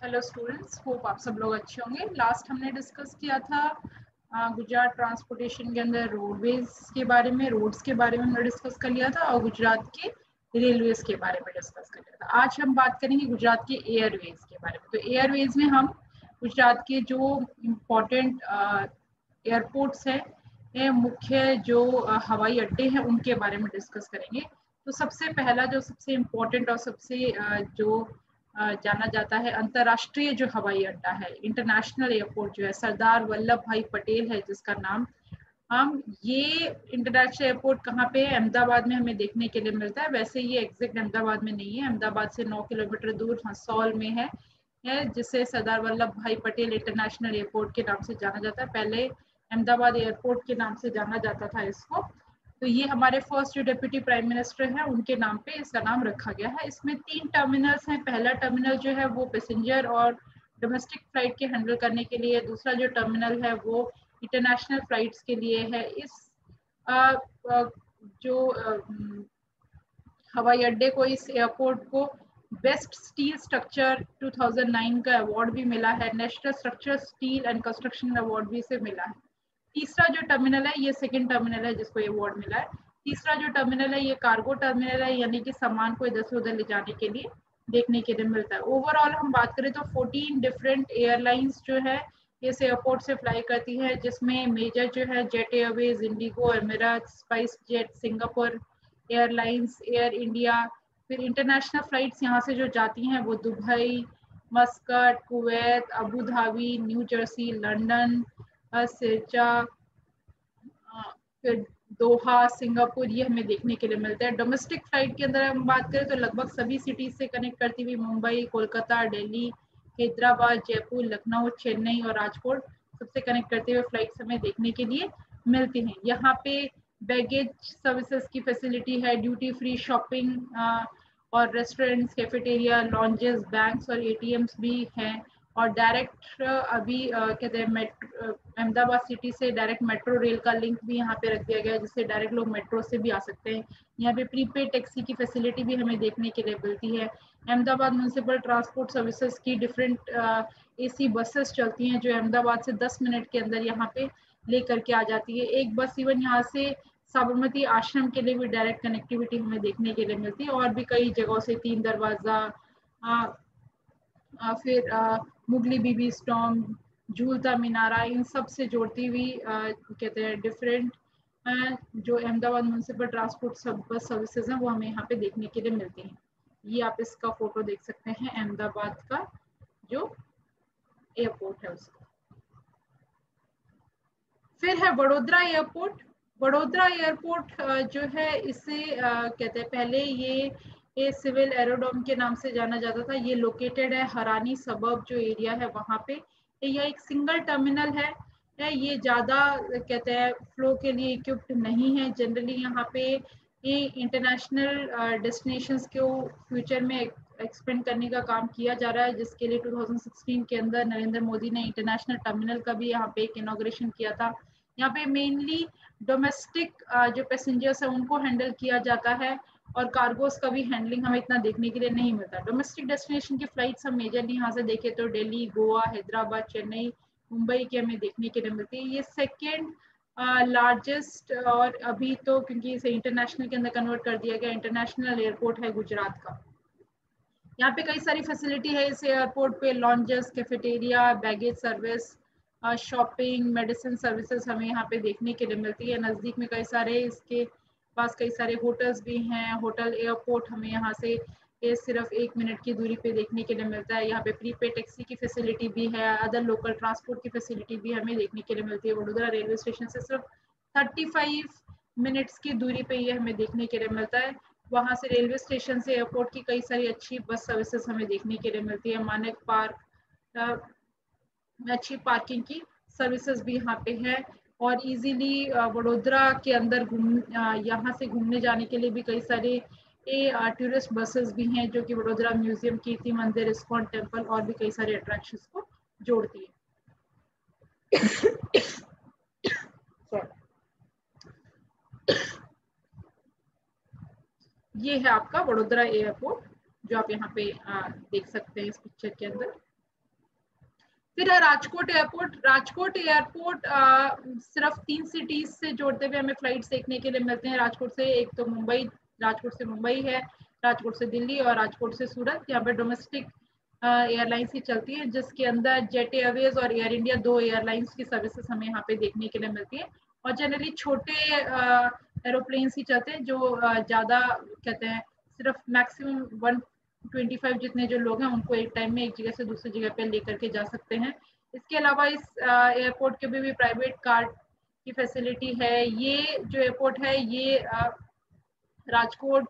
Hello students, hope आप सब लोग अच्छे होंगे। लास्ट हमने डिस्कस किया था गुजरात ट्रांसपोर्टेशन के अंदर रोडवेज के बारे में, रोड्स के बारे में हमने डिस्कस कर लिया था और गुजरात के रेलवेज के बारे में डिस्कस कर लिया था। आज हम बात करेंगे गुजरात के एयरवेज के बारे में। तो एयरवेज में हम गुजरात के जो इम्पोर्टेंट एयरपोर्ट्स हैं, मुख्य जो हवाई अड्डे हैं, उनके बारे में डिस्कस करेंगे। तो सबसे पहला जो सबसे इम्पोर्टेंट और सबसे जो जाना जाता है अंतर्राष्ट्रीय जो हवाई अड्डा है, इंटरनेशनल एयरपोर्ट जो है, सरदार वल्लभ भाई पटेल है जिसका नाम। हम ये इंटरनेशनल एयरपोर्ट कहाँ पे है? अहमदाबाद में हमें देखने के लिए मिलता है। वैसे ये एग्जैक्ट अहमदाबाद में नहीं है, अहमदाबाद से 9 किलोमीटर दूर हसौल में है जिसे सरदार वल्लभ भाई पटेल इंटरनेशनल एयरपोर्ट के नाम से जाना जाता है। पहले अहमदाबाद एयरपोर्ट के नाम से जाना जाता था इसको। तो ये हमारे फर्स्ट जो डिप्यूटी प्राइम मिनिस्टर हैं उनके नाम पे इसका नाम रखा गया है। इसमें 3 टर्मिनल्स हैं। पहला टर्मिनल जो है वो पैसेंजर और डोमेस्टिक फ्लाइट के हैंडल करने के लिए, दूसरा जो टर्मिनल है वो इंटरनेशनल फ्लाइट्स के लिए है। इस जो हवाई अड्डे को, इस एयरपोर्ट को बेस्ट स्टील स्ट्रक्चर 2009 का अवार्ड भी मिला है। National structure steel and construction award भी इसे मिला है। तीसरा जो टर्मिनल है, ये सेकंड टर्मिनल है जिसको ये अवार्ड मिला है। तीसरा जो टर्मिनल है ये कार्गो टर्मिनल है, यानी कि सामान को इधर से उधर ले जाने के लिए देखने के लिए मिलता है। ओवरऑल हम बात करें तो 14 डिफरेंट एयरलाइंस जो है इस एयरपोर्ट से फ्लाई करती है, जिसमें मेजर जो है Jet Airways, IndiGo, Emirates, SpiceJet, Singapore airlines, Air India. फिर इंटरनेशनल फ्लाइट्स यहाँ से जो जाती हैं वो Dubai, Muscat, Kuwait, Abu Dhabi, New Jersey, London, Sharjah, फिर दोहा, सिंगापुर, ये हमें देखने के लिए मिलता है। डोमेस्टिक फ्लाइट के अंदर हम बात करें तो लगभग सभी सिटीज से कनेक्ट करती हुई मुंबई, कोलकाता, दिल्ली, हैदराबाद, जयपुर, लखनऊ, चेन्नई और राजकोट सबसे कनेक्ट करते हुए फ्लाइट्स हमें देखने के लिए मिलती हैं। यहाँ पे बैगेज सर्विसेज की फैसिलिटी है, ड्यूटी फ्री शॉपिंग और रेस्टोरेंट्स, कैफेटेरिया, लॉन्जेस, बैंक्स और एटीएम्स भी हैं। और डायरेक्ट अभी कहते हैं अहमदाबाद सिटी से डायरेक्ट मेट्रो रेल का लिंक भी यहाँ पे रख दिया गया है, जिससे डायरेक्ट लोग मेट्रो से भी आ सकते हैं। यहाँ पे प्रीपेड टैक्सी की फैसिलिटी भी हमें देखने के लिए मिलती है। अहमदाबाद म्यूनिसिपल ट्रांसपोर्ट सर्विसेज की डिफरेंट एसी बसेस चलती हैं जो अहमदाबाद से 10 मिनट के अंदर यहाँ पे लेकर के आ जाती है। एक बस इवन यहाँ से साबरमती आश्रम के लिए भी डायरेक्ट कनेक्टिविटी हमें देखने के लिए मिलती है। और भी कई जगहों से, तीन दरवाजा, फिर मुगली बीबी स्टॉम, झूलता मीनारा, इन सब से जोड़ती हुई कहते हैं डिफरेंट जो Ahmedabad municipal transport bus services हैं वो हमें यहाँ पे देखने के लिए मिलती हैं। ये आप इसका फोटो देख सकते हैं अहमदाबाद का जो एयरपोर्ट है उसका। फिर है वडोदरा एयरपोर्ट। वडोदरा एयरपोर्ट जो है इसे कहते हैं, पहले ये सिविल एरोड्रोम के नाम से जाना जाता था। ये लोकेटेड है हरानी सबर्ब जो एरिया है वहाँ पे। यह एक सिंगल टर्मिनल है। ये ज़्यादा कहते हैं फ्लो के लिए इक्विप्ड नहीं है। जनरली यहाँ पे ये इंटरनेशनल डेस्टिनेशंस को फ्यूचर में एक्सपेंड करने का काम किया जा रहा है, जिसके लिए 2016 के अंदर नरेंद्र मोदी ने इंटरनेशनल टर्मिनल का भी यहाँ पे एक इनॉग्रेशन किया था। यहाँ पे मेनली डोमेस्टिक जो पैसेंजर्स है उनको हैंडल किया जाता है और कार्गोस का भी हैंडलिंग हमें इतना देखने के लिए नहीं मिलता। डोमेस्टिक डेस्टिनेशन की फ्लाइट्स हम मेजरली यहाँ से देखें तो दिल्ली, गोवा, हैदराबाद, चेन्नई, मुंबई की हमें देखने के लिए मिलती है। ये सेकेंड लार्जेस्ट और अभी तो क्योंकि इसे इंटरनेशनल के अंदर कन्वर्ट कर दिया गया, इंटरनेशनल एयरपोर्ट है गुजरात का। यहाँ पे कई सारी फैसिलिटी है इस एयरपोर्ट पे, lounges, cafeteria, baggage service, shopping, medicine services हमें यहाँ पे देखने के लिए मिलती है। नज़दीक में कई सारे इसके पास कई सारे होटल्स भी हैं। होटल एयरपोर्ट हमें यहाँ से सिर्फ 1 मिनट की दूरी पे देखने के लिए मिलता है। यहाँ पे प्रीपेड टैक्सी की फैसिलिटी भी है, अदर लोकल ट्रांसपोर्ट की फैसिलिटी भी हमें देखने के लिए मिलती है। वडोदरा रेलवे स्टेशन से सिर्फ 35 मिनट्स की दूरी पे ये हमें देखने के लिए मिलता है। वहाँ से रेलवे स्टेशन से एयरपोर्ट की कई सारी अच्छी बस सर्विसेज हमें देखने के लिए मिलती है। मानक पार्क, अच्छी पार्किंग की सर्विसेज भी यहाँ पे है। और इजीली वडोदरा के अंदर यहाँ से घूमने जाने के लिए भी कई सारे टूरिस्ट बसेस भी हैं जो कि वडोदरा म्यूजियम, कीर्ति मंदिर, इस्कॉन टेम्पल और भी कई सारे अट्रैक्शंस को जोड़ती है। ये है आपका वडोदरा एयरपोर्ट जो आप यहाँ पे देख सकते हैं इस पिक्चर के अंदर। फिर है राजकोट एयरपोर्ट। राजकोट एयरपोर्ट सिर्फ 3 सिटीज से जोड़ते हुए हमें फ्लाइट्स देखने के लिए मिलते हैं राजकोट से। एक तो मुंबई, राजकोट से मुंबई है, राजकोट से दिल्ली और राजकोट से सूरत। यहाँ पे डोमेस्टिक एयरलाइंस ही चलती है, जिसके अंदर जेट एयरवेज और एयर इंडिया 2 एयरलाइंस की सर्विसेज हमें यहाँ पे देखने के लिए मिलती है। और जनरली छोटे एरोप्लेन्स ही चलते हैं जो ज़्यादा कहते हैं सिर्फ मैक्सिमम 125 जितने जो लोग हैं उनको एक टाइम में एक जगह से दूसरी जगह पे लेकर के जा सकते हैं। इसके अलावा इस एयरपोर्ट के भी प्राइवेट कार की फैसिलिटी है। ये जो एयरपोर्ट है ये राजकोट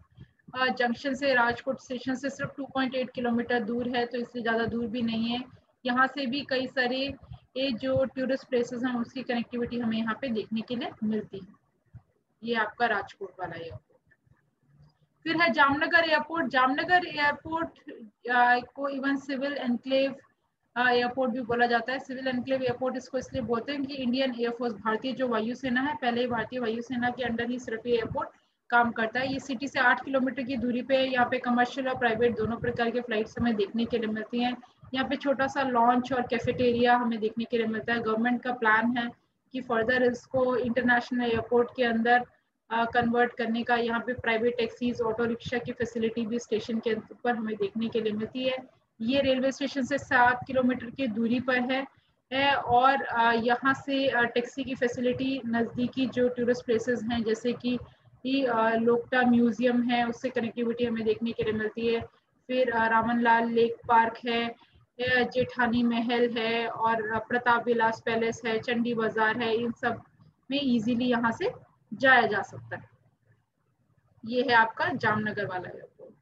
जंक्शन से, राजकोट स्टेशन से सिर्फ 2.8 किलोमीटर दूर है, तो इससे ज़्यादा दूर भी नहीं है। यहाँ से भी कई सारे ये जो टूरिस्ट प्लेसेस हैं उसकी कनेक्टिविटी हमें यहाँ पे देखने के लिए मिलती है। ये आपका राजकोट वाला एयरपोर्ट। फिर है जामनगर एयरपोर्ट। जामनगर एयरपोर्ट को इवन सिविल एनक्लेव एयरपोर्ट भी बोला जाता है। सिविल एनक्लेव एयरपोर्ट इसको इसलिए बोलते हैं कि इंडियन एयरफोर्स, भारतीय जो वायुसेना है, पहले ही भारतीय वायुसेना के अंडर ही सिर्फ ये एयरपोर्ट काम करता है। ये सिटी से 8 किलोमीटर की दूरी पे है। यहाँ पे कमर्शियल और प्राइवेट दोनों प्रकार के फ्लाइट्स हमें देखने के लिए मिलती हैं। यहाँ पे छोटा सा लॉन्च और कैफेटेरिया हमें देखने के लिए मिलता है। गवर्नमेंट का प्लान है कि फर्दर इसको इंटरनेशनल एयरपोर्ट के अंदर कन्वर्ट करने का। यहाँ पे प्राइवेट टैक्सीज, ऑटो रिक्शा की फैसिलिटी भी स्टेशन के ऊपर हमें देखने के लिए मिलती है। ये रेलवे स्टेशन से 7 किलोमीटर की दूरी पर है और यहाँ से टैक्सी की फैसिलिटी नज़दीकी जो टूरिस्ट प्लेसेस हैं जैसे कि लोकटा म्यूजियम है उससे कनेक्टिविटी हमें देखने के लिए मिलती है। फिर रामनलाल लेक पार्क है, जेठानी महल है और प्रताप विलास पैलेस है, चंडी बाजार है। इन सब में इजीली यहाँ से जाया जा सकता है। ये है आपका जामनगर वाला एयरपोर्ट।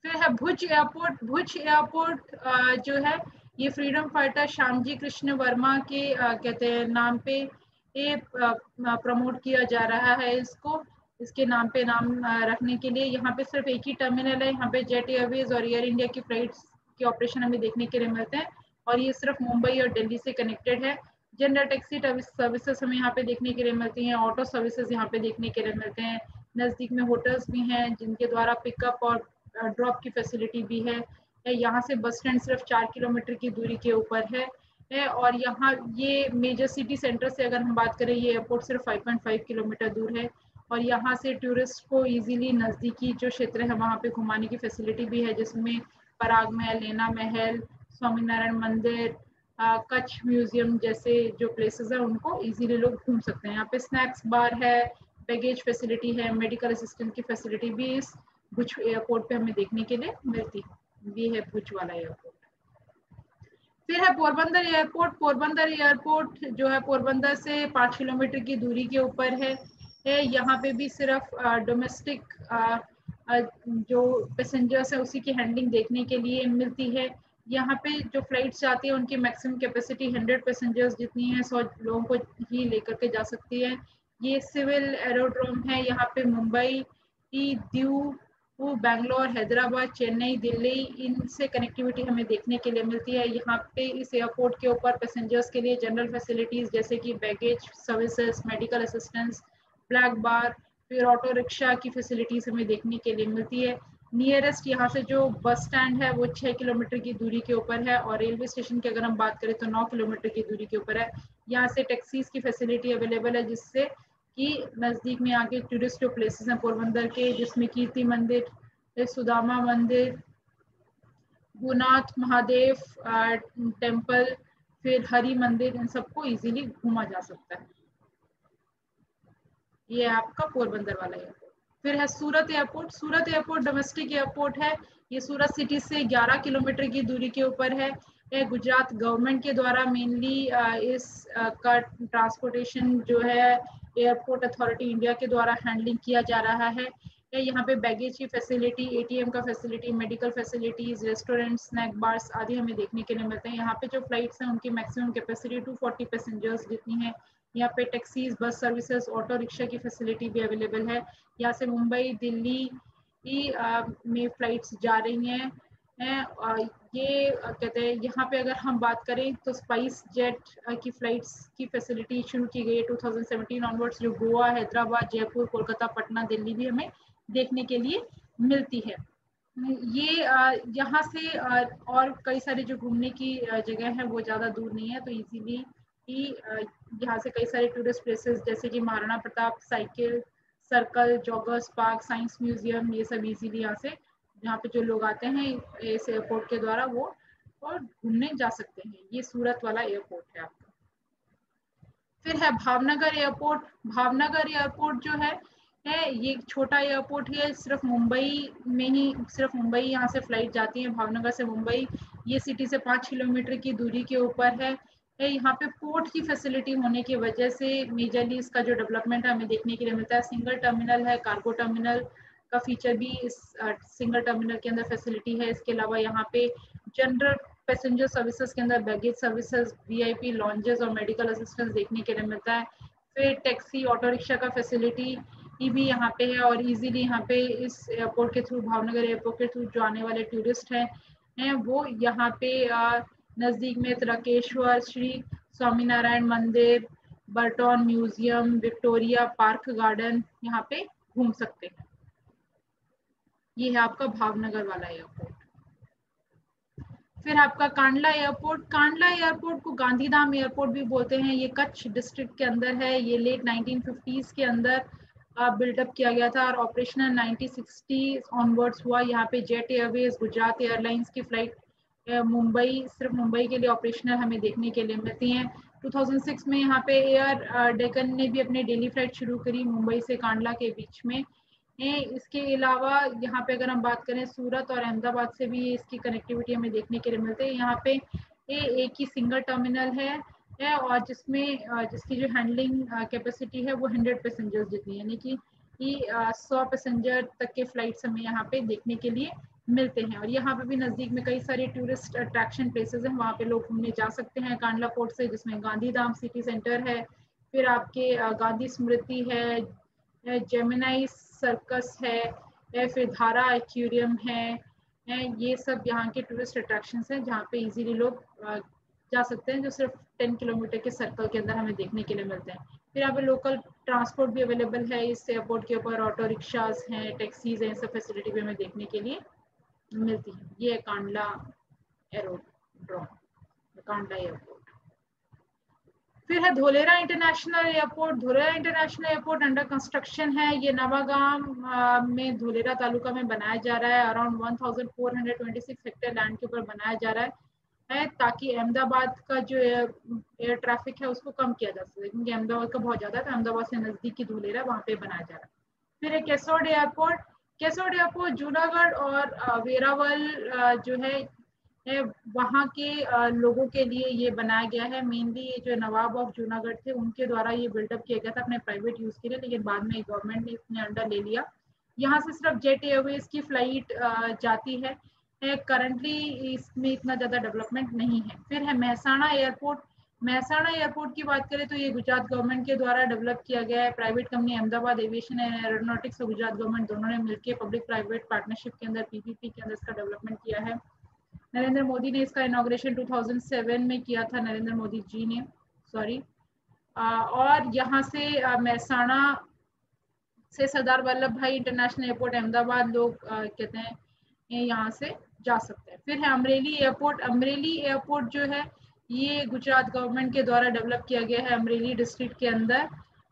फिर है भुज एयरपोर्ट। भुज एयरपोर्ट जो है ये फ्रीडम फाइटर श्यामजी कृष्ण वर्मा के कहते हैं नाम पे ये प्रमोट किया जा रहा है। इसको इसके नाम पे नाम रखने के लिए यहाँ पे सिर्फ एक ही टर्मिनल है। यहाँ पे जेट एयरवेज और एयर इंडिया की फ्लाइट्स के ऑपरेशन हमें देखने के लिए मिलते हैं और ये सिर्फ मुंबई और दिल्ली से कनेक्टेड है। जनरल टैक्सी सर्विसेज हमें यहाँ पे देखने के लिए मिलती हैं, ऑटो सर्विसेज यहाँ पे देखने के लिए मिलते हैं। नज़दीक में होटल्स भी हैं जिनके द्वारा पिकअप और ड्रॉप की फैसिलिटी भी है। यहाँ से बस स्टैंड सिर्फ 4 किलोमीटर की दूरी के ऊपर है और यहाँ ये मेजर सिटी सेंटर से अगर हम बात करें ये एयरपोर्ट सिर्फ 5.5 किलोमीटर दूर है और यहाँ से टूरिस्ट को इजीली नज़दीकी जो क्षेत्र है वहाँ पे घुमाने की फैसिलिटी भी है, जिसमें पराग महल, लेना महल, स्वामीनारायण मंदिर, कच्छ म्यूजियम जैसे जो प्लेसेस है उनको इजीली लोग घूम सकते हैं। यहाँ पे स्नैक्स बार है, बैगेज फैसिलिटी है, मेडिकल असिस्टेंट की फैसिलिटी भी इस भुज एयरपोर्ट पे हमें देखने के लिए मिलती है। ये है भुज वाला एयरपोर्ट। फिर है पोरबंदर एयरपोर्ट। पोरबंदर एयरपोर्ट जो है पोरबंदर से 5 किलोमीटर की दूरी के ऊपर है। यहाँ पे भी सिर्फ डोमेस्टिक जो पैसेंजर्स है उसी की हैंडलिंग देखने के लिए मिलती है। यहाँ पे जो फ्लाइट्स जाती है उनकी मैक्सिमम कैपेसिटी 100 पैसेंजर्स जितनी है, 100 लोगों को ही लेकर के जा सकती है। ये सिविल एरोड्रोम है। यहाँ पे मुंबई, दीव, बैंगलोर, हैदराबाद, चेन्नई, दिल्ली इनसे कनेक्टिविटी हमें देखने के लिए मिलती है। यहाँ पे इस एयरपोर्ट के ऊपर पैसेंजर्स के लिए जनरल फैसिलिटीज जैसे कि baggage services, medical assistance, black बार, फिर ऑटो रिक्शा की फैसिलिटीज हमें देखने के लिए मिलती है। नियरेस्ट यहाँ से जो बस स्टैंड है वो 6 किलोमीटर की दूरी के ऊपर है और रेलवे स्टेशन की अगर हम बात करें तो 9 किलोमीटर की दूरी के ऊपर है। यहाँ से टैक्सीज की फैसिलिटी अवेलेबल है जिससे कि नज़दीक में आके टूरिस्ट जो प्लेसेस हैं पोरबंदर के, जिसमें कीर्ति मंदिर, सुदामा मंदिर, भूनाथ महादेव टेम्पल, फिर हरि मंदिर, इन सबको इजीली घूमा जा सकता है। ये आपका पोरबंदर वाला एयरपोर्ट। फिर है सूरत एयरपोर्ट। सूरत एयरपोर्ट डोमेस्टिक एयरपोर्ट है। ये सूरत सिटी से 11 किलोमीटर की दूरी के ऊपर है। गुजरात गवर्नमेंट के द्वारा मेनली इस का ट्रांसपोर्टेशन जो है एयरपोर्ट अथॉरिटी इंडिया के द्वारा हैंडलिंग किया जा रहा है। यहाँ पे बैगेज की फैसिलिटी, एटीएम का facility, medical facilities, restaurant, snack bars आदि हमें देखने के लिए मिलते हैं। यहाँ पे जो फ्लाइट्स हैं उनकी मैक्सिमम कैपेसिटी 240 पैसेंजर्स जितनी है। यहाँ पे taxis, bus services, auto rickshaw की फैसिलिटी भी अवेलेबल है। यहाँ से मुंबई, दिल्ली में फ्लाइट्स जा रही हैं। ये कहते हैं यहाँ पे अगर हम बात करें तो स्पाइस जेट की फ्लाइट्स की फैसिलिटी शुरू की गई है 2017 ऑनवर्ड्स, जो गोवा, हैदराबाद, जयपुर, कोलकाता, पटना, दिल्ली भी हमें देखने के लिए मिलती है। ये यहाँ से और कई सारे जो घूमने की जगह है वो ज़्यादा दूर नहीं है, तो इजीली ही यहाँ से कई सारे टूरिस्ट प्लेसेस जैसे कि Maharana Pratap cycle circle, joggers park, science museum, ये सब इजीली यहाँ से जहाँ पे जो लोग आते हैं इस एयरपोर्ट के द्वारा वो और घूमने जा सकते हैं। ये सूरत वाला एयरपोर्ट है आपका। फिर है भावनगर एयरपोर्ट। भावनगर एयरपोर्ट जो है ये एक छोटा एयरपोर्ट है, सिर्फ मुंबई में ही, सिर्फ मुंबई यहाँ से फ्लाइट जाती है भावनगर से मुंबई। ये सिटी से 5 किलोमीटर की दूरी के ऊपर है। यहाँ पे पोर्ट की फैसिलिटी होने की वजह से मेजरली इसका जो डेवलपमेंट है हमें देखने के लिए मिलता है। सिंगल टर्मिनल है, कार्गो टर्मिनल का फीचर भी इस सिंगल टर्मिनल के अंदर फैसिलिटी है। इसके अलावा यहाँ पे जनरल पैसेंजर सर्विसेज के अंदर बैगेज सर्विसेज, वीआईपी लॉन्जेस और मेडिकल असिस्टेंस देखने के लिए मिलता है। फिर टैक्सी, ऑटो रिक्शा का फैसिलिटी भी यहाँ पे है और इजीली यहाँ पे इस एयरपोर्ट के थ्रू, भावनगर एयरपोर्ट के थ्रू जो आने वाले टूरिस्ट हैं वो यहाँ पे नजदीक में त्रकेश्वर, श्री स्वामीनारायण मंदिर, Burton museum, Victoria park garden यहाँ पे घूम सकते हैं। ये है आपका भावनगर वाला एयरपोर्ट। फिर आपका कांडला एयरपोर्ट। कांडला एयरपोर्ट को गांधीधाम एयरपोर्ट भी बोलते हैं। ये कच्छ डिस्ट्रिक्ट के अंदर है। ये लेट 1950s के अंदर बिल्डअप किया गया था और ऑपरेशनल 1960 ऑनवर्ड्स हुआ। यहाँ पे जेट एयरवेज, गुजरात एयरलाइंस की फ्लाइट मुंबई, सिर्फ मुंबई के लिए ऑपरेशनल हमें देखने के लिए मिलती हैं। 2006 में यहाँ पे एयर डेक्कन ने भी अपनी डेली फ्लाइट शुरू करी मुंबई से कांडला के बीच में। इसके अलावा यहाँ पे अगर हम बात करें सूरत और अहमदाबाद से भी इसकी कनेक्टिविटी हमें देखने के लिए मिलते हैं। यहाँ पे एक ही सिंगल टर्मिनल है और जिसमें जिसकी जो हैंडलिंग कैपेसिटी है वो 100 पैसेंजर्स जितनी, यानी कि 100 पैसेंजर तक के फ्लाइट्स हमें यहाँ पे देखने के लिए मिलते हैं। और यहाँ पे भी नज़दीक में कई सारे टूरिस्ट अट्रैक्शन प्लेसेस हैं, वहाँ पे लोग घूमने जा सकते हैं कांडला पोर्ट से, जिसमें गांधीधाम सिटी सेंटर है, फिर आपके गांधी स्मृति है, जेमिनाई सर्कस है, फिर धारा एक्वेरियम है। ये सब यहाँ के टूरिस्ट अट्रैक्शंस हैं जहाँ पे इजीली लोग जा सकते हैं, जो सिर्फ 10 किलोमीटर के सर्कल के अंदर हमें देखने के लिए मिलते हैं। फिर यहाँ पे लोकल ट्रांसपोर्ट भी अवेलेबल है इस एयरपोर्ट के ऊपर, ऑटो रिक्शाज हैं, टैक्सीज हैं, सब फैसिलिटी भी हमें देखने के लिए मिलती है। ये है कांडला एयरोड्रोम, कांडला एयरपोर्ट। फिर है Dholera international airport. Dholera international airport under construction है। ये नवागाम में धोलेरा तालुका में बनाया जा रहा है। अराउंड 1426 हेक्टेयर लैंड के ऊपर बनाया जा रहा है ताकि अहमदाबाद का जो एयर ट्रैफिक है उसको कम किया जा सके, क्योंकि अहमदाबाद का बहुत ज्यादा है, तो अहमदाबाद से नजदीक की धोलेरा वहाँ पे बनाया जा रहा है। फिर है केसोड एयरपोर्ट। केसोड एयरपोर्ट जूनागढ़ और वेरावल जो है वहाँ के लोगों के लिए ये बनाया गया है। मेनली ये जो नवाब ऑफ जूनागढ़ थे उनके द्वारा ये बिल्डअप किया गया था अपने प्राइवेट यूज के लिए, लेकिन बाद में गवर्नमेंट ने इसने अंडर ले लिया। यहाँ से सिर्फ जेट एयरवेज की फ्लाइट जाती है। करंटली इसमें इतना ज़्यादा डेवलपमेंट नहीं है। फिर है महसाणा एयरपोर्ट। महसाणा एयरपोर्ट की बात करें तो ये गुजरात गवर्नमेंट के द्वारा डेवलप किया गया है। Private company Ahmedabad aviation and aeronautics और गुजरात गवर्नमेंट दोनों ने मिलकर पब्लिक प्राइवेट पार्टनरशिप के अंदर पीपीपी के अंदर इसका डेवलपमेंट किया है। नरेंद्र मोदी ने इसका इनॉग्रेशन 2007 में किया था, नरेंद्र मोदी जी ने, सॉरी। और यहाँ से महसाणा से सरदार वल्लभ भाई इंटरनेशनल एयरपोर्ट अहमदाबाद लोग कहते हैं यहाँ से जा सकते हैं। फिर है अमरेली एयरपोर्ट। अमरेली एयरपोर्ट जो है ये गुजरात गवर्नमेंट के द्वारा डेवलप किया गया है अमरेली डिस्ट्रिक्ट के अंदर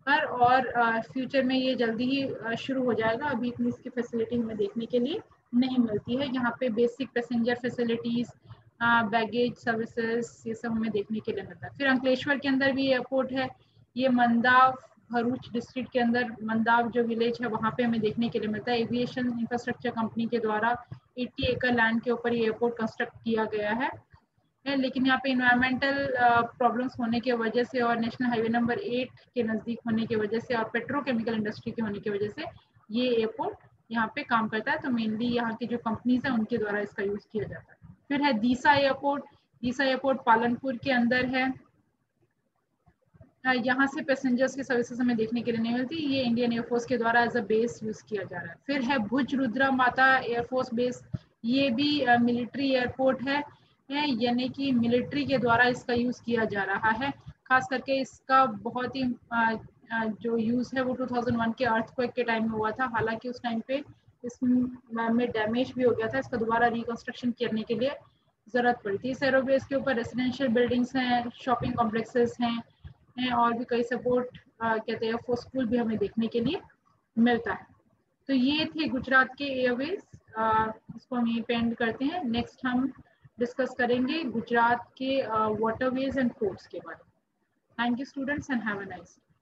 और फ्यूचर में ये जल्दी ही शुरू हो जाएगा। अभी इतनी इसकी फैसिलिटी हमें देखने के लिए नहीं मिलती है। यहाँ पे basic passenger facilities, baggage services, ये सब हमें देखने के लिए मिलता है। फिर अंकलेश्वर के अंदर भी एयरपोर्ट है। ये मंदाव भरूच डिस्ट्रिक्ट के अंदर मंदाव जो विलेज है वहाँ पे हमें देखने के लिए मिलता है। एविएशन इंफ्रास्ट्रक्चर कंपनी के द्वारा 80 एकड़ लैंड के ऊपर ये एयरपोर्ट कंस्ट्रक्ट किया गया है। लेकिन यहाँ पे इन्वायरमेंटल प्रॉब्लम्स होने की वजह से और नेशनल हाईवे नंबर 8 के नज़दीक होने की वजह से और पेट्रोकेमिकल इंडस्ट्री के होने की वजह से ये एयरपोर्ट यहाँ पे काम करता है। तो मेनली यहाँ की जो कंपनीज है उनके द्वारा इसका यूज किया जाता है। फिर है दीसा एयरपोर्ट। दीसा एयरपोर्ट पालनपुर के अंदर है। यहाँ से पैसेंजर्स की सर्विसेज हमें देखने के लिए नहीं मिलती। ये इंडियन एयरफोर्स के द्वारा एज अ बेस यूज किया जा रहा है। फिर है भुज रुद्रा माता एयरफोर्स बेस। ये भी मिलिट्री एयरपोर्ट है, यानी कि मिलिट्री के द्वारा इसका यूज किया जा रहा है। खास करके इसका बहुत ही जो यूज है वो 2001 के अर्थक्वेक के टाइम में हुआ था। हालांकि उस टाइम पे इसमें डैमेज भी हो गया था, इसका दोबारा रिकंस्ट्रक्शन करने के लिए ज़रूरत पड़ी थी। इस एरोबेस के ऊपर रेजिडेंशियल बिल्डिंग्स हैं, शॉपिंग कॉम्प्लेक्सेस हैं और भी कई सपोर्ट कहते हैं फॉर स्कूल भी हमें देखने के लिए मिलता है। तो ये थे गुजरात के एयरवेज, इसको हम यहीं पे एंड करते हैं। नेक्स्ट हम डिस्कस करेंगे गुजरात के वाटरवेज एंड पोर्ट्स के बारे में। Thank you students and have a nice day.